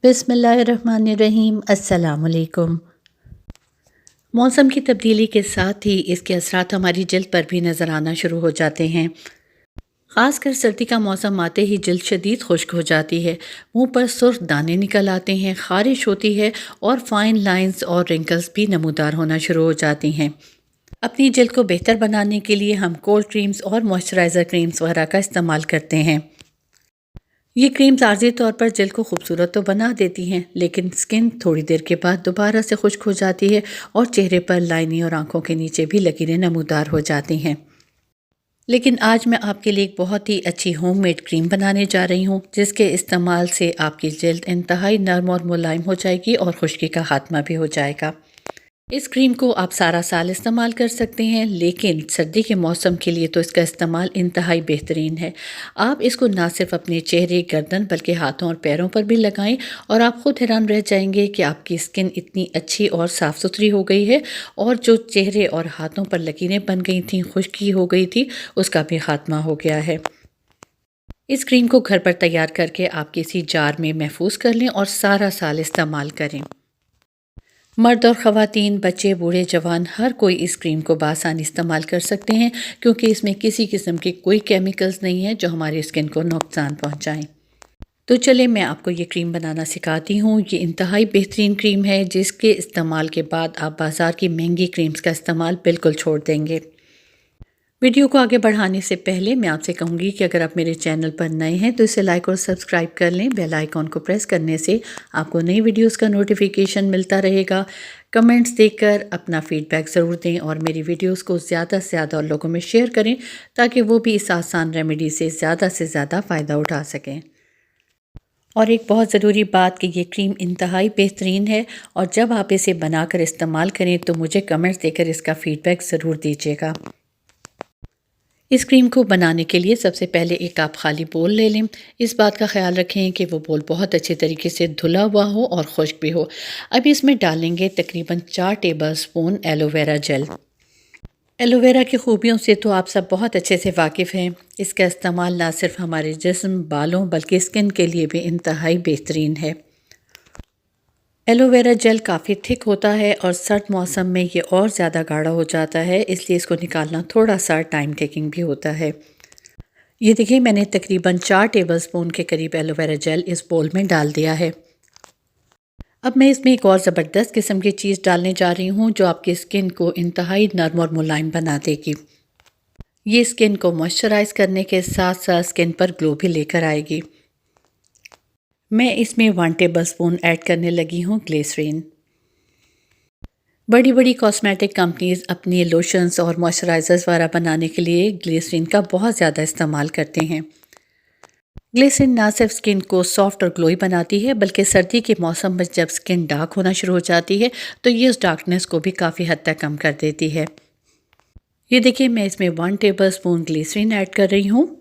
बिस्मिल्लाहिर्रहमानिर्रहीम। अस्सलामुअलैकुम। मौसम की तब्दीली के साथ ही इसके असरात हमारी जल्द पर भी नज़र आना शुरू हो जाते हैं। ख़ासकर सर्दी का मौसम आते ही जल्द शदीद खुश्क हो जाती है, मुंह पर सुर्ख दाने निकल आते हैं, ख़ारिश होती है और फाइन लाइंस और रिंकल्स भी नमूदार होना शुरू हो जाती हैं। अपनी जल्द को बेहतर बनाने के लिए हम कोल्ड क्रीम्स और मॉइस्चराइज़र क्रीम्स वगैरह का इस्तेमाल करते हैं। ये क्रीम्स आर्जी तौर पर जल्द को खूबसूरत तो बना देती हैं, लेकिन स्किन थोड़ी देर के बाद दोबारा से खुश्क हो जाती है और चेहरे पर लाइनें और आंखों के नीचे भी लकीरें नमूदार हो जाती हैं। लेकिन आज मैं आपके लिए एक बहुत ही अच्छी होममेड क्रीम बनाने जा रही हूँ, जिसके इस्तेमाल से आपकी जल्द इंतहाई नरम और मुलायम हो जाएगी और खुश्की का खात्मा भी हो जाएगा। इस क्रीम को आप सारा साल इस्तेमाल कर सकते हैं, लेकिन सर्दी के मौसम के लिए तो इसका इस्तेमाल इंतहाई बेहतरीन है। आप इसको ना सिर्फ अपने चेहरे, गर्दन, बल्कि हाथों और पैरों पर भी लगाएं और आप खुद हैरान रह जाएंगे कि आपकी स्किन इतनी अच्छी और साफ़ सुथरी हो गई है और जो चेहरे और हाथों पर लकीरें बन गई थीं, खुश्की हो गई थी, उसका भी खात्मा हो गया है। इस क्रीम को घर पर तैयार करके आप किसी जार में महफूज कर लें और सारा साल इस्तेमाल करें। मर्द और ख़वातीन, बच्चे, बूढ़े, जवान, हर कोई इस क्रीम को बआसानी इस्तेमाल कर सकते हैं, क्योंकि इसमें किसी किस्म के कोई केमिकल्स नहीं हैं जो हमारी स्किन को नुकसान पहुंचाएं। तो चलिए मैं आपको ये क्रीम बनाना सिखाती हूँ। ये इंतहाई बेहतरीन क्रीम है, जिसके इस्तेमाल के बाद आप बाज़ार की महंगी क्रीम्स का इस्तेमाल बिल्कुल छोड़ देंगे। वीडियो को आगे बढ़ाने से पहले मैं आपसे कहूँगी कि अगर आप मेरे चैनल पर नए हैं तो इसे लाइक और सब्सक्राइब कर लें। बेल आइकॉन को प्रेस करने से आपको नई वीडियोस का नोटिफिकेशन मिलता रहेगा। कमेंट्स देकर अपना फीडबैक ज़रूर दें और मेरी वीडियोस को ज़्यादा से ज़्यादा लोगों में शेयर करें, ताकि वो भी इस आसान रेमेडी से ज़्यादा फ़ायदा उठा सकें। और एक बहुत ज़रूरी बात कि ये क्रीम इंतहाई बेहतरीन है और जब आप इसे बनाकर इस्तेमाल करें तो मुझे कमेंट्स देकर इसका फ़ीडबैक ज़रूर दीजिएगा। इस क्रीम को बनाने के लिए सबसे पहले एक आप खाली बोल ले लें। इस बात का ख्याल रखें कि वो बोल बहुत अच्छे तरीके से धुला हुआ हो और खुश्क भी हो। अब इसमें डालेंगे तकरीबन 4 टेबलस्पून एलोवेरा जेल। एलोवेरा की खूबियों से तो आप सब बहुत अच्छे से वाकिफ़ हैं। इसका इस्तेमाल ना सिर्फ हमारे जिस्म, बालों, बल्कि स्किन के लिए भी इंतहाई बेहतरीन है। एलोवेरा जेल काफ़ी थिक होता है और सर्द मौसम में ये और ज़्यादा गाढ़ा हो जाता है, इसलिए इसको निकालना थोड़ा सा टाइम टेकिंग भी होता है। ये देखिए, मैंने तकरीबन 4 टेबलस्पून के करीब एलोवेरा जेल इस बोल में डाल दिया है। अब मैं इसमें एक और ज़बरदस्त किस्म की चीज़ डालने जा रही हूँ, जो आपकी स्किन को इंतहाई नरम और मुलायम बना देगी। ये स्किन को मॉइस्चराइज़ करने के साथ साथ स्किन पर ग्लो भी लेकर आएगी। मैं इसमें 1 टेबलस्पून ऐड करने लगी हूँ ग्लिसरीन। बड़ी बड़ी कॉस्मेटिक कंपनीज़ अपनी लोशंस और मॉइस्चराइज़र्स वगैरह बनाने के लिए ग्लिसरीन का बहुत ज़्यादा इस्तेमाल करते हैं। ग्लिसरीन ना सिर्फ स्किन को सॉफ्ट और ग्लोई बनाती है, बल्कि सर्दी के मौसम में जब स्किन डार्क होना शुरू हो जाती है तो ये उस डार्कनेस को भी काफ़ी हद तक कम कर देती है। ये देखिए, मैं इसमें 1 टेबलस्पून ग्लिसरीन ऐड कर रही हूँ।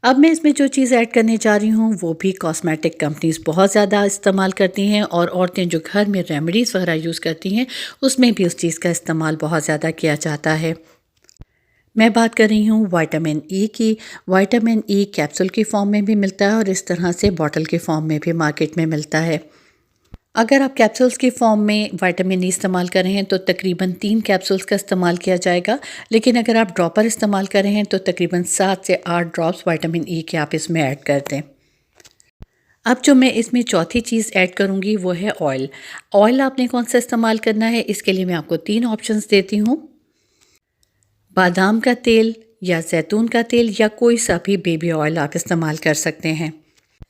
अब मैं इसमें जो चीज़ ऐड करने जा रही हूँ वो भी कॉस्मेटिक कंपनीज़ बहुत ज़्यादा इस्तेमाल करती हैं और औरतें जो घर में रेमेडीज़ वगैरह यूज़ करती हैं उसमें भी उस चीज़ का इस्तेमाल बहुत ज़्यादा किया जाता है। मैं बात कर रही हूँ विटामिन ई की। विटामिन ई कैप्सूल की फॉर्म में भी मिलता है और इस तरह से बॉटल की फॉर्म में भी मार्केट में मिलता है। अगर आप कैप्सूल्स की फॉर्म में विटामिन ई इस्तेमाल कर रहे हैं तो तकरीबन 3 कैप्सूल्स का इस्तेमाल किया जाएगा, लेकिन अगर आप ड्रॉपर इस्तेमाल कर रहे हैं तो तकरीबन 7 से 8 ड्रॉप्स विटामिन ई के आप इसमें ऐड कर दें। अब जो मैं इसमें चौथी चीज़ ऐड करूँगी वो है ऑयल। ऑयल आपने कौन सा इस्तेमाल करना है, इसके लिए मैं आपको 3 ऑप्शंस देती हूँ। बादाम का तेल या जैतून का तेल या कोई सा भी बेबी ऑयल आप इस्तेमाल कर सकते हैं,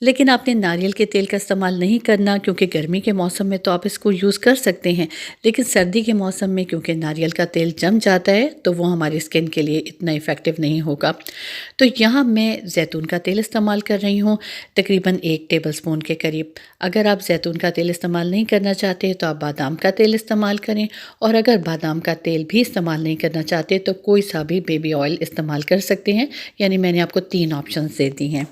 लेकिन आपने नारियल के तेल का इस्तेमाल नहीं करना, क्योंकि गर्मी के मौसम में तो आप इसको यूज़ कर सकते हैं, लेकिन सर्दी के मौसम में क्योंकि नारियल का तेल जम जाता है तो वो हमारी स्किन के लिए इतना इफ़ेक्टिव नहीं होगा। तो यहाँ मैं जैतून का तेल इस्तेमाल कर रही हूँ, तकरीबन 1 टेबलस्पून के करीब। अगर आप जैतून का तेल इस्तेमाल नहीं करना चाहते तो आप बादाम का तेल इस्तेमाल करें, और अगर बादाम का तेल भी इस्तेमाल नहीं करना चाहते तो कोई सा भी बेबी ऑयल इस्तेमाल कर सकते हैं। यानी मैंने आपको 3 ऑप्शन दे दी हैं।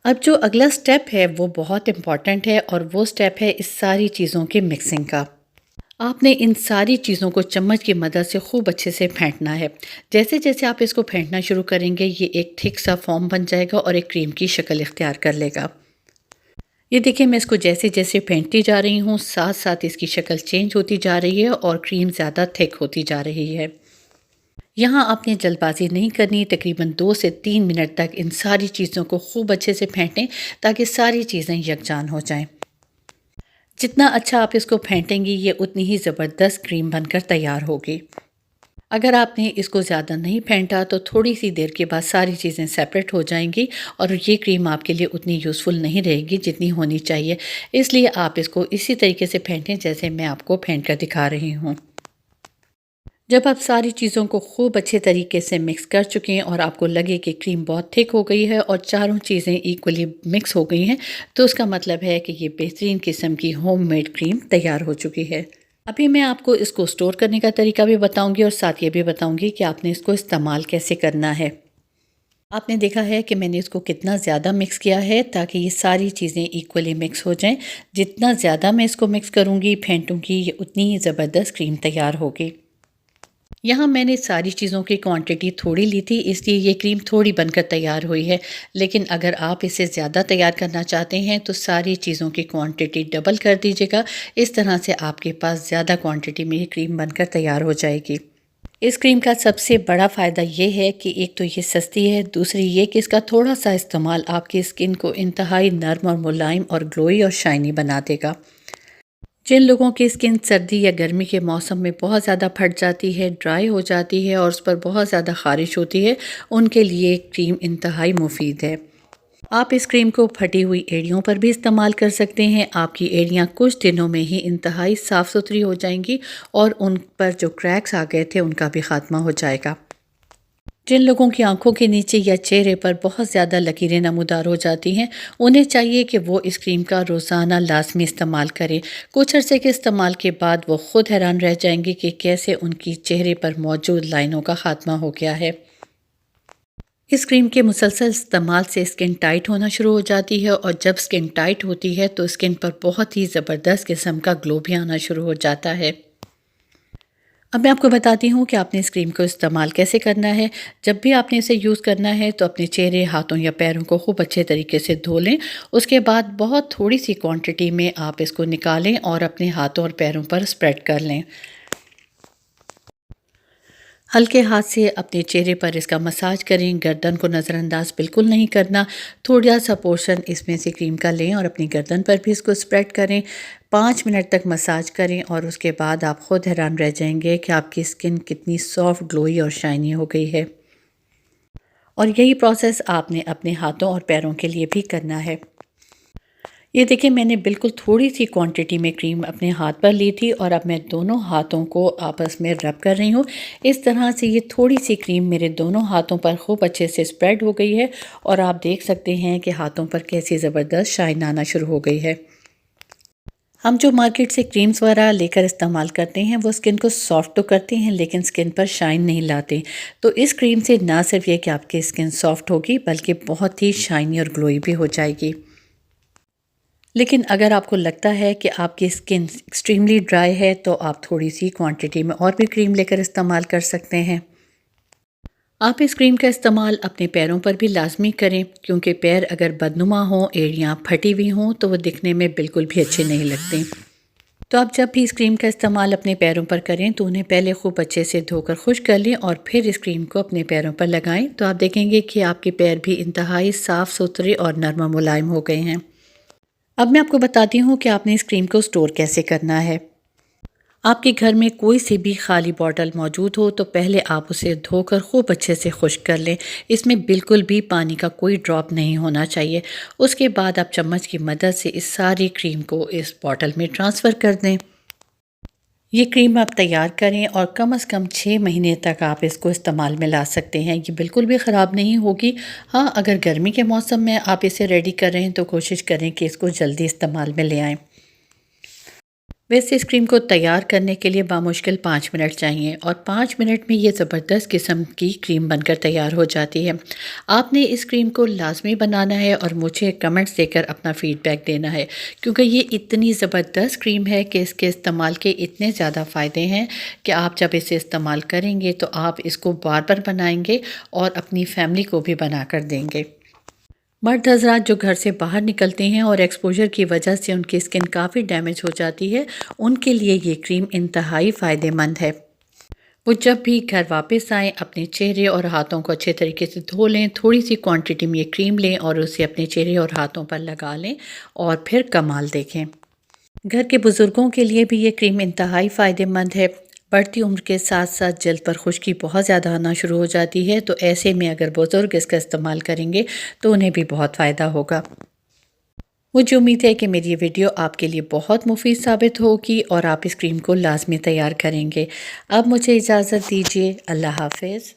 अब जो अगला स्टेप है वो बहुत इम्पॉर्टेंट है और वो स्टेप है इस सारी चीज़ों की मिक्सिंग का। आपने इन सारी चीज़ों को चम्मच की मदद से खूब अच्छे से फेंटना है। जैसे जैसे आप इसको फेंटना शुरू करेंगे ये एक थिक सा फॉर्म बन जाएगा और एक क्रीम की शक्ल इख्तियार कर लेगा। ये देखिए, मैं इसको जैसे जैसे फेंटती जा रही हूँ, साथ साथ इसकी शक्ल चेंज होती जा रही है और क्रीम ज़्यादा थिक होती जा रही है। यहाँ आपने जल्दबाजी नहीं करनी, तकरीबन 2 से 3 मिनट तक इन सारी चीज़ों को खूब अच्छे से फेंटें ताकि सारी चीज़ें यकजान हो जाएं। जितना अच्छा आप इसको फेंटेंगी, ये उतनी ही ज़बरदस्त क्रीम बनकर तैयार होगी। अगर आपने इसको ज़्यादा नहीं फेंटा तो थोड़ी सी देर के बाद सारी चीज़ें सेपरेट हो जाएंगी और ये क्रीम आपके लिए उतनी यूज़फुल नहीं रहेगी जितनी होनी चाहिए। इसलिए आप इसको इसी तरीके से फेंटें जैसे मैं आपको फेंट कर दिखा रही हूँ। जब आप सारी चीज़ों को खूब अच्छे तरीके से मिक्स कर चुके हैं और आपको लगे कि क्रीम बहुत थिक हो गई है और चारों चीज़ें इक्वली मिक्स हो गई हैं, तो उसका मतलब है कि ये बेहतरीन किस्म की होममेड क्रीम तैयार हो चुकी है। अभी मैं आपको इसको स्टोर करने का तरीका भी बताऊंगी और साथ ये भी बताऊंगी कि आपने इसको इस्तेमाल कैसे करना है। आपने देखा है कि मैंने इसको कितना ज़्यादा मिक्स किया है ताकि ये सारी चीज़ें इक्वली मिक्स हो जाएं। जितना ज़्यादा मैं इसको मिक्स करूंगी, फेंटूंगी, ये उतनी ही ज़बरदस्त क्रीम तैयार होगी। यहाँ मैंने सारी चीज़ों की क्वांटिटी थोड़ी ली थी, इसलिए ये क्रीम थोड़ी बनकर तैयार हुई है। लेकिन अगर आप इसे ज़्यादा तैयार करना चाहते हैं तो सारी चीज़ों की क्वांटिटी डबल कर दीजिएगा। इस तरह से आपके पास ज़्यादा क्वांटिटी में ये क्रीम बनकर तैयार हो जाएगी। इस क्रीम का सबसे बड़ा फ़ायदा ये है कि एक तो ये सस्ती है, दूसरी ये कि इसका थोड़ा सा इस्तेमाल आपकी स्किन को इंतहाई नर्म और मुलायम और ग्लोई और शाइनी बना देगा। जिन लोगों की स्किन सर्दी या गर्मी के मौसम में बहुत ज़्यादा फट जाती है, ड्राई हो जाती है और उस पर बहुत ज़्यादा ख़ारिश होती है, उनके लिए क्रीम इंतहाई मुफीद है। आप इस क्रीम को फटी हुई एड़ियों पर भी इस्तेमाल कर सकते हैं। आपकी एड़ियाँ कुछ दिनों में ही इंतहाई साफ़ सुथरी हो जाएंगी और उन पर जो क्रैक्स आ गए थे उनका भी ख़ात्मा हो जाएगा। जिन लोगों की आंखों के नीचे या चेहरे पर बहुत ज़्यादा लकीरें नमूदार हो जाती हैं, उन्हें चाहिए कि वो इस क्रीम का रोज़ाना लाजमी इस्तेमाल करें। कुछ अरसे के इस्तेमाल के बाद वो ख़ुद हैरान रह जाएंगी कि कैसे उनकी चेहरे पर मौजूद लाइनों का ख़ात्मा हो गया है। इस क्रीम के मुसलसल इस्तेमाल से स्किन टाइट होना शुरू हो जाती है और जब स्किन टाइट होती है तो स्किन पर बहुत ही ज़बरदस्त किस्म का ग्लो भी आना शुरू हो जाता है। अब मैं आपको बताती हूँ कि आपने इस क्रीम को इस्तेमाल कैसे करना है। जब भी आपने इसे यूज़ करना है तो अपने चेहरे, हाथों या पैरों को खूब अच्छे तरीके से धो लें। उसके बाद बहुत थोड़ी सी क्वांटिटी में आप इसको निकालें और अपने हाथों और पैरों पर स्प्रेड कर लें। हल्के हाथ से अपने चेहरे पर इसका मसाज करें। गर्दन को नज़रअंदाज बिल्कुल नहीं करना। थोड़ा सा पोर्शन इसमें से क्रीम का लें और अपनी गर्दन पर भी इसको स्प्रेड करें। 5 मिनट तक मसाज करें और उसके बाद आप ख़ुद हैरान रह जाएंगे कि आपकी स्किन कितनी सॉफ्ट, ग्लोई और शाइनी हो गई है। और यही प्रोसेस आपने अपने हाथों और पैरों के लिए भी करना है। ये देखिए, मैंने बिल्कुल थोड़ी सी क्वांटिटी में क्रीम अपने हाथ पर ली थी और अब मैं दोनों हाथों को आपस में रब कर रही हूँ। इस तरह से ये थोड़ी सी क्रीम मेरे दोनों हाथों पर खूब अच्छे से स्प्रेड हो गई है और आप देख सकते हैं कि हाथों पर कैसी ज़बरदस्त शाइन आना शुरू हो गई है। हम जो मार्केट से क्रीम्स वगैरह लेकर इस्तेमाल करते हैं वो स्किन को सॉफ्ट तो करते हैं लेकिन स्किन पर शाइन नहीं लाते। तो इस क्रीम से ना सिर्फ ये कि आपकी स्किन सॉफ्ट होगी बल्कि बहुत ही शाइनी और ग्लोई भी हो जाएगी। लेकिन अगर आपको लगता है कि आपकी स्किन एक्सट्रीमली ड्राई है तो आप थोड़ी सी क्वांटिटी में और भी क्रीम लेकर इस्तेमाल कर सकते हैं। आप इस क्रीम का इस्तेमाल अपने पैरों पर भी लाजमी करें क्योंकि पैर अगर बदनुमा हों, एड़ियाँ फटी हुई हों तो वो दिखने में बिल्कुल भी अच्छे नहीं लगते। तो आप जब भी इस क्रीम का इस्तेमाल अपने पैरों पर करें तो उन्हें पहले खूब अच्छे से धोकर खुश्क कर लें और फिर इस क्रीम को अपने पैरों पर लगाएं। तो आप देखेंगे कि आपके पैर भी इंतहाई साफ़ सुथरे और नरम मुलायम हो गए हैं। अब मैं आपको बताती हूँ कि आपने इस क्रीम को स्टोर कैसे करना है। आपके घर में कोई सी भी खाली बॉटल मौजूद हो तो पहले आप उसे धोकर खूब अच्छे से खुश्क कर लें। इसमें बिल्कुल भी पानी का कोई ड्रॉप नहीं होना चाहिए। उसके बाद आप चम्मच की मदद से इस सारी क्रीम को इस बॉटल में ट्रांसफ़र कर दें। ये क्रीम आप तैयार करें और कम से कम 6 महीने तक आप इसको इस्तेमाल में ला सकते हैं। ये बिल्कुल भी ख़राब नहीं होगी। हाँ, अगर गर्मी के मौसम में आप इसे रेडी कर रहे हैं तो कोशिश करें कि इसको जल्दी इस्तेमाल में ले आएँ। वैसे इस क्रीम को तैयार करने के लिए बामुश्किल 5 मिनट चाहिए और 5 मिनट में ये ज़बरदस्त किस्म की क्रीम बनकर तैयार हो जाती है। आपने इस क्रीम को लाजमी बनाना है और मुझे कमेंट्स देकर अपना फ़ीडबैक देना है क्योंकि ये इतनी ज़बरदस्त क्रीम है कि इसके इस्तेमाल के इतने ज़्यादा फ़ायदे हैं कि आप जब इसे इस्तेमाल करेंगे तो आप इसको बार बार बनाएंगे और अपनी फैमिली को भी बना कर देंगे। मर्द हजरात जो घर से बाहर निकलते हैं और एक्सपोजर की वजह से उनकी स्किन काफ़ी डैमेज हो जाती है, उनके लिए ये क्रीम इंतहाई फ़ायदेमंद है। वो जब भी घर वापस आएँ, अपने चेहरे और हाथों को अच्छे तरीके से धो लें, थोड़ी सी क्वांटिटी में ये क्रीम लें और उसे अपने चेहरे और हाथों पर लगा लें और फिर कमाल देखें। घर के बुज़ुर्गों के लिए भी ये क्रीम इंतहाई फ़ायदेमंद है। बढ़ती उम्र के साथ साथ जल्द पर खुश्की बहुत ज़्यादा आना शुरू हो जाती है, तो ऐसे में अगर बुज़ुर्ग इसका इस्तेमाल करेंगे तो उन्हें भी बहुत फ़ायदा होगा। मुझे उम्मीद है कि मेरी ये वीडियो आपके लिए बहुत मुफीद साबित होगी और आप इस क्रीम को लाजमी तैयार करेंगे। अब मुझे इजाज़त दीजिए। अल्लाह हाफ़िज़।